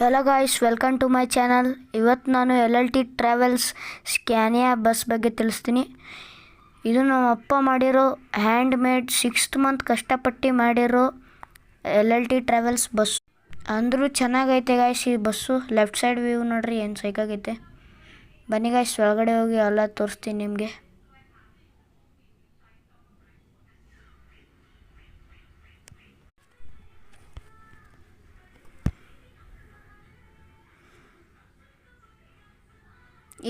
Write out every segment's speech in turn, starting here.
Hello guys, welcome to my channel. ಇವತ್ತು ನಾನು LLT travels Scania bus ಬಗ್ಗೆ ತಿಳಿಸ್ತೀನಿ. ಇದು ನಮ್ಮ ಅಪ್ಪ ಮಾಡಿರೋ ಹ್ಯಾಂಡ್ ಮೇಡ್ 6th ಮಂತ್ ಕಷ್ಟಪಟ್ಟು ಮಾಡಿರೋ LLT ಟ್ರಾವೆಲ್ಸ್ ಬಸ್. ಅಂದರೂ ಚೆನ್ನಾಗೈತೆ ಗಾಯ್ಸ್ ಈ ಬಸ್ಸು. ಲೆಫ್ಟ್ ಸೈಡ್ ವ್ಯೂ ನೋಡ್ರಿ ಏನು ಸೈಕಾಗೈತೆ. ಬನ್ನಿ ಗಾಯ್ಸ್, ಒಳಗಡೆ ಹೋಗಿ ಎಲ್ಲ ತೋರಿಸ್ತೀನಿ ನಿಮಗೆ.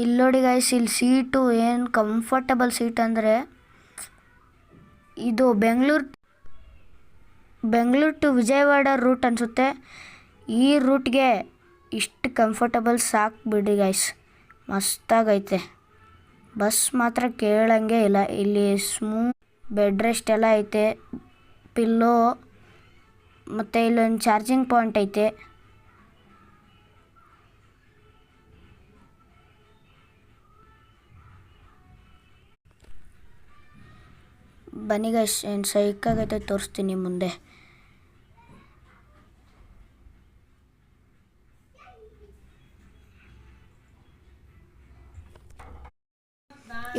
ಇಲ್ಲಿ ನೋಡಿ ಗಾಯ್ಸ್, ಇಲ್ಲಿ ಸೀಟು ಏನು ಕಂಫರ್ಟಬಲ್ ಸೀಟ್ ಅಂದರೆ, ಇದು ಬೆಂಗಳೂರು ಟು ವಿಜಯವಾಡ ರೂಟ್ ಅನಿಸುತ್ತೆ. ಈ ರೂಟ್ಗೆ ಇಷ್ಟು ಕಂಫರ್ಟಬಲ್ ಸಾಕು ಬಿಡಿ ಗಾಯ್ಸ್, ಮಸ್ತಾಗೈತೆ ಬಸ್. ಮಾತ್ರ ಕೇಳಂಗೆ ಇಲ್ಲ. ಇಲ್ಲಿ ಬೆಡ್ ರೆಸ್ಟ್ ಎಲ್ಲ ಐತೆ, ಪಿಲ್ಲೋ, ಮತ್ತು ಇಲ್ಲೊಂದು ಚಾರ್ಜಿಂಗ್ ಪಾಯಿಂಟ್ ಐತೆ. ಬನ್ನಿ ಗೈಸ್, ಏನು ಸೈಕಾಗೈತೆ ತೋರಿಸ್ತೀನಿ ಮುಂದೆ.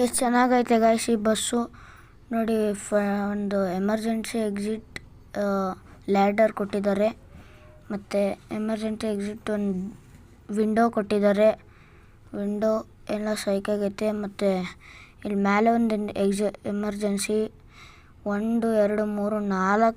ಎಷ್ಟು ಚೆನ್ನಾಗೈತೆ ಗೈಸ್ ಈ ಬಸ್ಸು ನೋಡಿ. ಒಂದು ಎಮರ್ಜೆನ್ಸಿ ಎಕ್ಸಿಟ್ ಲ್ಯಾಡರ್ ಕೊಟ್ಟಿದ್ದಾರೆ, ಮತ್ತು ಎಮರ್ಜೆನ್ಸಿ ಎಕ್ಸಿಟ್ ಒಂದು ವಿಂಡೋ ಕೊಟ್ಟಿದ್ದಾರೆ. ವಿಂಡೋ ಎಲ್ಲ ಸೈಕಾಗೈತೆ. ಮತ್ತು ಇಲ್ಲಿ ಮೇಲೆ ಒಂದು ಎಮರ್ಜೆನ್ಸಿ 1 2 3 4